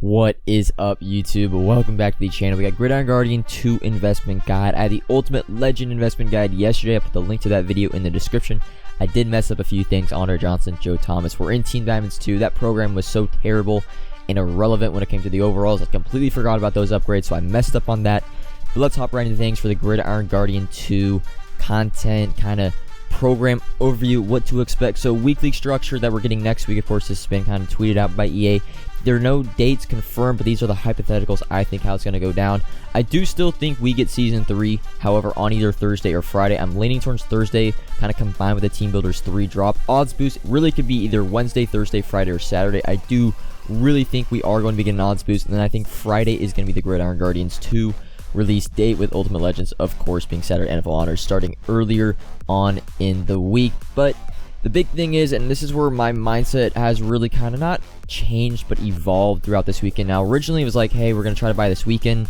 What is up, YouTube? Welcome back to the channel. We got Gridiron Guardian 2 investment guide. I had the Ultimate Legend investment guide yesterday. I put the link to that video in the description. I did mess up a few things. Andre Johnson, Joe Thomas were in Team Diamonds 2. That program was so terrible and irrelevant when it came to the overalls. I completely forgot about those upgrades, so I messed up on that. But let's hop right into things for the Gridiron Guardian 2 content, kind of program overview, what to expect. So weekly structure that we're getting next week, of course, this has been kind of tweeted out by EA. There are no dates confirmed, but these are the hypotheticals I think how it's going to go down. I do still think we get Season 3, however, on either Thursday or Friday. I'm leaning towards Thursday, kind of combined with the Team Builders 3 drop. Odds boost really could be either Wednesday, Thursday, Friday, or Saturday. I do really think we are going to be getting an odds boost, and then I think Friday is going to be the Gridiron Guardians 2 release date, with Ultimate Legends, of course, being Saturday NFL Honors starting earlier on in the week. But the big thing is, and this is where my mindset has really kind of not changed but evolved throughout this weekend. Now, originally it was like, hey, we're going to try to buy this weekend,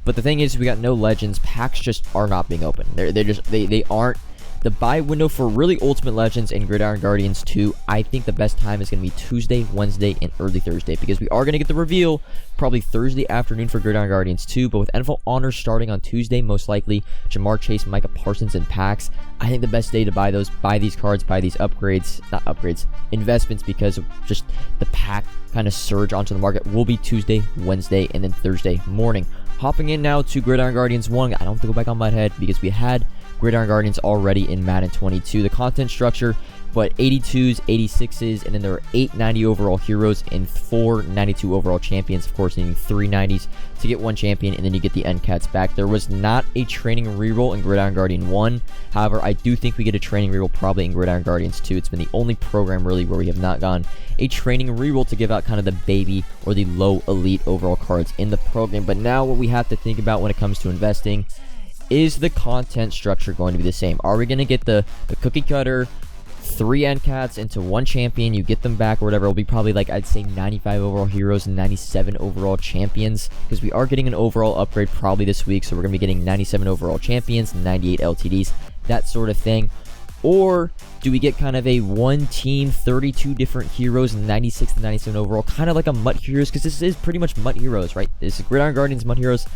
but the thing is, we got no Legends. Packs just are not being open. They aren't. The buy window for really Ultimate Legends and Gridiron Guardians 2, I think the best time is going to be Tuesday, Wednesday, and early Thursday, because we are going to get the reveal probably Thursday afternoon for Gridiron Guardians 2, but with NFL Honors starting on Tuesday, most likely, Jamar Chase, Micah Parsons, and packs, I think the best day to buy these cards, buy these investments, because of just the pack kind of surge onto the market, will be Tuesday, Wednesday, and then Thursday morning. Hopping in now to Gridiron Guardians 1, I don't have to go back on my head because we had Gridiron Guardians already in Madden 22. The content structure, but 82s, 86s, and then there are 8 90 overall heroes and 4 92 overall champions. Of course, needing 3 90s to get 1 champion, and then you get the end cats back. There was not a training reroll in Gridiron Guardian 1. However, I do think we get a training reroll probably in Gridiron Guardians 2. It's been the only program really where we have not gone a training reroll to give out kind of the baby or the low elite overall cards in the program. But now what we have to think about when it comes to investing, is the content structure going to be the same? Are we going to get the cookie cutter 3 end cats into 1 champion, you get them back or whatever? It'll be probably like, I'd say 95 overall heroes and 97 overall champions, because we are getting an overall upgrade probably this week, so we're going to be getting 97 overall champions, 98 LTDs, that sort of thing. Or do we get kind of a 1 team, 32 different heroes, 96 to 97 overall, kind of like a MUT Heroes, because this is pretty much MUT Heroes, right? This is Gridiron Guardians, MUT Heroes.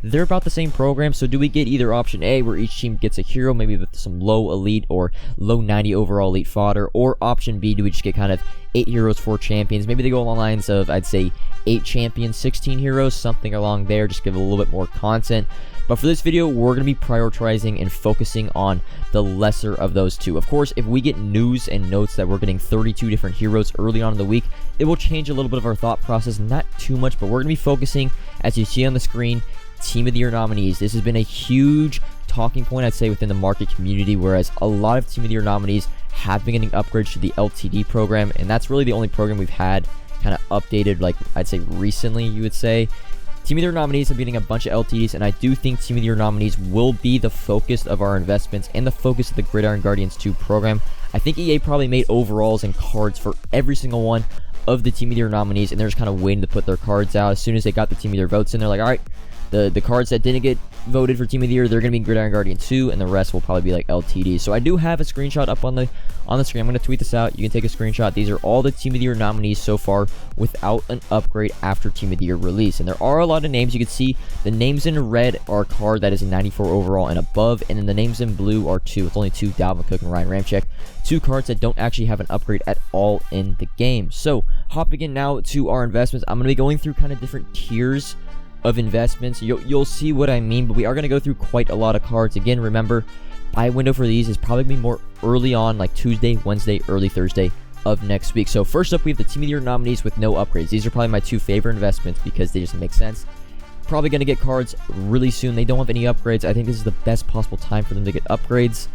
They're about the same program, so do we get either option A, where each team gets a hero, maybe with some low elite or low 90 overall elite fodder, or option B, do we just get kind of 8 heroes, 4 champions? Maybe they go along the lines of, I'd say, 8 champions, 16 heroes, something along there, just give it a little bit more content. But for this video, we're going to be prioritizing and focusing on the lesser of those two. Of course, if we get news and notes that we're getting 32 different heroes early on in the week, it will change a little bit of our thought process, not too much, but we're going to be focusing, as you see on the screen, Team of the Year nominees. This has been a huge talking point, I'd say, within the market community, whereas a lot of Team of the Year nominees have been getting upgrades to the LTD program, and that's really the only program we've had kind of updated, like, I'd say recently, you would say. Team of the Year nominees have been getting a bunch of LTDs, and I do think Team of the Year nominees will be the focus of our investments and the focus of the Gridiron Guardians 2 program. I think EA probably made overalls and cards for every single one of the Team of the Year nominees, and they're just kind of waiting to put their cards out. As soon as they got the Team of the Year votes in, they're like, all right, the cards that didn't get voted for Team of the Year, they're going to be Gridiron Guardian 2, and the rest will probably be like LTD. So I do have a screenshot up on the screen. I'm going to tweet this out. You can take a screenshot. These are all the Team of the Year nominees so far without an upgrade after Team of the Year release. And there are a lot of names. You can see the names in red are a card that is a 94 overall and above, and then the names in blue are 2. It's only 2, Dalvin Cook and Ryan Ramczyk. 2 cards that don't actually have an upgrade at all in the game. So hopping in now to our investments, I'm going to be going through kind of different tiers of investments. You'll see what I mean, but we are going to go through quite a lot of cards. Again, remember, buy window for these is probably going to be more early on, like Tuesday, Wednesday, early Thursday of next week. So first up, we have the Team of the Year nominees with no upgrades. These are probably my 2 favorite investments because they just make sense. Probably going to get cards really soon. They don't have any upgrades. I think this is the best possible time for them to get upgrades.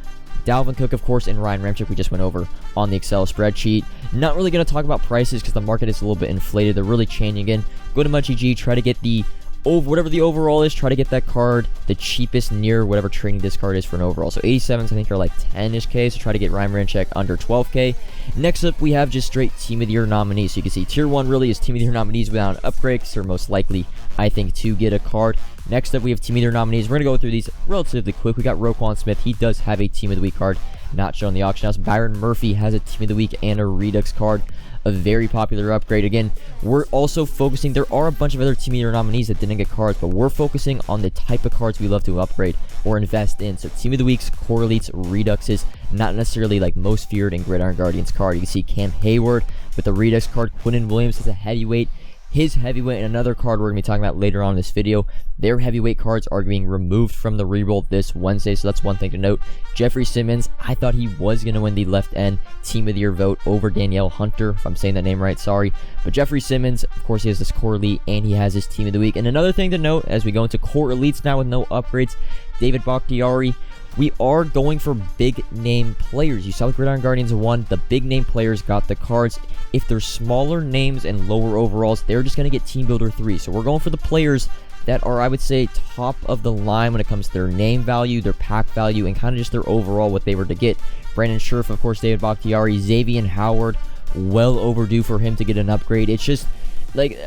Dalvin Cook, of course, and Ryan Ramczyk, we just went over on the Excel spreadsheet. Not really going to talk about prices because the market is a little bit inflated. They're really changing again. Go to MUTGG, try to get the whatever the overall is, try to get that card the cheapest near whatever trading this card is for an overall. So 87s, I think, are like 10-ish K, so try to get Ryan Ramczyk under 12K. Next up, we have just straight Team of the Year nominees. So you can see Tier 1 really is Team of the Year nominees without an upgrade, because they're most likely, I think, to get a card. Next up, we have Team of the Year nominees. We're going to go through these relatively quick. We got Roquan Smith. He does have a Team of the Week card, not shown in the auction house. Byron Murphy has a Team of the Week and a Redux card. a very popular upgrade. Again, we're also focusing, there are a bunch of other Team of the Year nominees that didn't get cards, but we're focusing on the type of cards we love to upgrade or invest in. So Team of the Week's correlates, reduxes, not necessarily like most feared and Gridiron Guardians card. You can see Cam Hayward with the redux card. Quinnen Williams is a heavyweight. His heavyweight, and another card we're going to be talking about later on in this video, their heavyweight cards are being removed from the reroll this Wednesday, so that's one thing to note. Jeffrey Simmons, I thought he was going to win the left end Team of the Year vote over Danielle Hunter, if I'm saying that name right, sorry. But Jeffrey Simmons, of course, he has this core elite, and he has his Team of the Week. And another thing to note, as we go into core elites now with no upgrades, David Bakhtiari, we are going for big name players. You saw with Gridiron Guardians 1, the big name players got the cards. If they're smaller names and lower overalls, they're just going to get Team Builder 3. So we're going for the players that are, I would say, top of the line when it comes to their name value, their pack value, and kind of just their overall what they were to get. Brandon Scherf, of course, David Bakhtiari, Xavier Howard, well overdue for him to get an upgrade. It's just, like,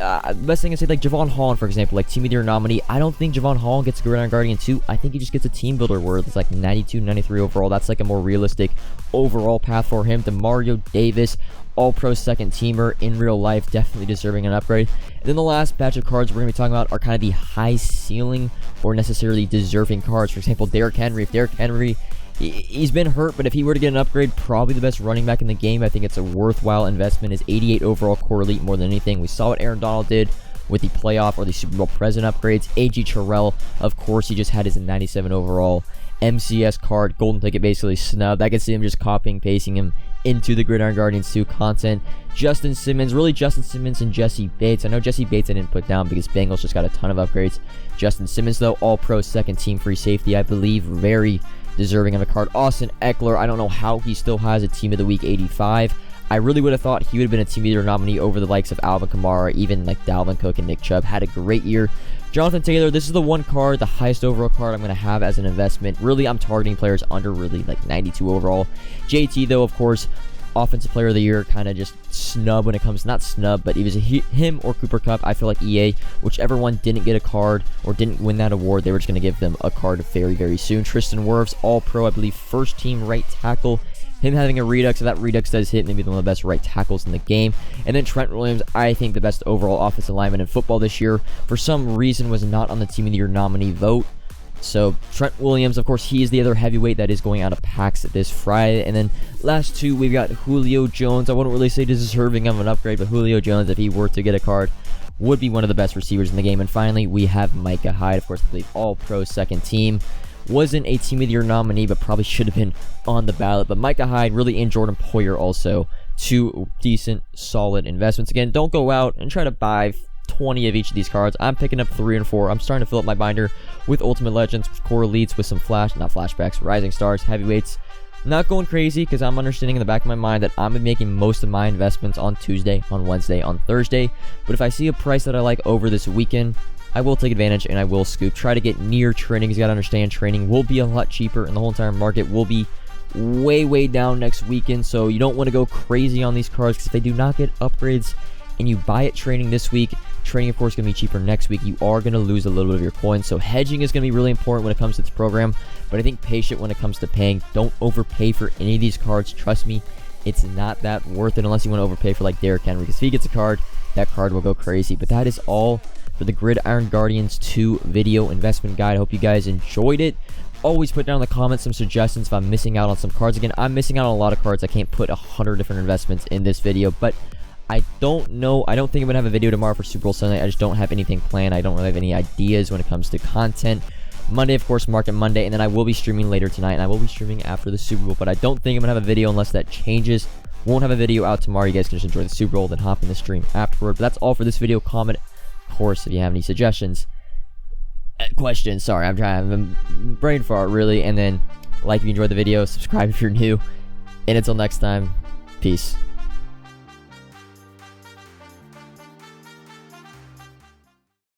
best thing I say, like Javon Holland, for example, like Team of the Year nominee. I don't think Javon Holland gets Gridiron Guardian 2. I think he just gets a Team Builder where it's like 92, 93 overall. That's like a more realistic overall path for him. Mario Davis, all-pro second teamer in real life, definitely deserving an upgrade. And then the last batch of cards we're going to be talking about are kind of the high ceiling or necessarily deserving cards. For example, Derrick Henry. If Derrick Henry, he's been hurt, but if he were to get an upgrade, probably the best running back in the game. I think it's a worthwhile investment. Is 88 overall core elite more than anything. We saw what Aaron Donald did with the playoff or the Super Bowl present upgrades. A.G. Terrell, of course, he just had his 97 overall MCS card, golden ticket basically snubbed. I can see him just copying, pasting him into the Gridiron Guardians 2 content. Justin Simmons, really Justin Simmons and Jesse Bates. I know Jesse Bates I didn't put down because Bengals just got a ton of upgrades. Justin Simmons, though, all-pro second team free safety, I believe, very deserving of a card. Austin Eckler, I don't know how he still has a Team of the Week 85. I really would have thought he would have been a Team of the Year nominee over the likes of Alvin Kamara, even like Dalvin Cook and Nick Chubb. Had a great year. Jonathan Taylor, this is the one card, the highest overall card I'm going to have as an investment. Really, I'm targeting players under really like 92 overall. JT, though, of course, Offensive Player of the Year, kind of just snub when it comes, not snub, but it was him or Cooper Kupp. I feel like EA, whichever one didn't get a card or didn't win that award, they were just going to give them a card very, very soon. Tristan Wirfs, all-pro, I believe, first team right tackle. Him having a redux, so that redux does hit maybe one of the best right tackles in the game. And then Trent Williams, I think the best overall offensive lineman in football this year, for some reason was not on the Team of the Year nominee vote. So Trent Williams, of course, he is the other heavyweight that is going out of packs this Friday. And then last two, we've got Julio Jones. I wouldn't really say deserving of an upgrade, but Julio Jones, if he were to get a card, would be one of the best receivers in the game. And finally, we have Micah Hyde, of course, I believe all-pro second team. Wasn't a Team of the Year nominee, but probably should have been on the ballot. But Micah Hyde, really, and Jordan Poyer also, two decent, solid investments. Again, don't go out and try to buy 20 of each of these cards. I'm picking up 3 and 4. I'm starting to fill up my binder with Ultimate Legends, with core elites, with some not flashbacks, rising stars, heavyweights. Not going crazy because I'm understanding in the back of my mind that I'm making most of my investments on Tuesday, on Wednesday, on Thursday. But if I see a price that I like over this weekend, I will take advantage and I will scoop. Try to get near training. You got to understand, training will be a lot cheaper and the whole entire market will be way down next weekend. So you don't want to go crazy on these cards because if they do not get upgrades and you buy it training this week, training of course is going to be cheaper next week, you are going to lose a little bit of your coins. So hedging is going to be really important when it comes to this program, but I think patient when it comes to paying. Don't overpay for any of these cards. Trust me, it's not that worth it unless you want to overpay for like Derrick Henry, because if he gets a card, that card will go crazy. But that is all for the Gridiron Guardians 2 video investment guide. I hope you guys enjoyed it. Always put down in the comments some suggestions if I'm missing out on some cards. Again, I'm missing out on a lot of cards. I can't put 100 different investments in this video, but I don't know. I don't think I'm going to have a video tomorrow for Super Bowl Sunday. I just don't have anything planned. I don't really have any ideas when it comes to content. Monday, of course, Market Monday, and then I will be streaming later tonight, and I will be streaming after the Super Bowl, but I don't think I'm going to have a video unless that changes. Won't have a video out tomorrow. You guys can just enjoy the Super Bowl, then hop in the stream afterward. But that's all for this video. Comment, of course, if you have any suggestions. Questions, sorry, I'm trying to brain fart, really. And then like if you enjoyed the video, subscribe if you're new. And until next time, peace.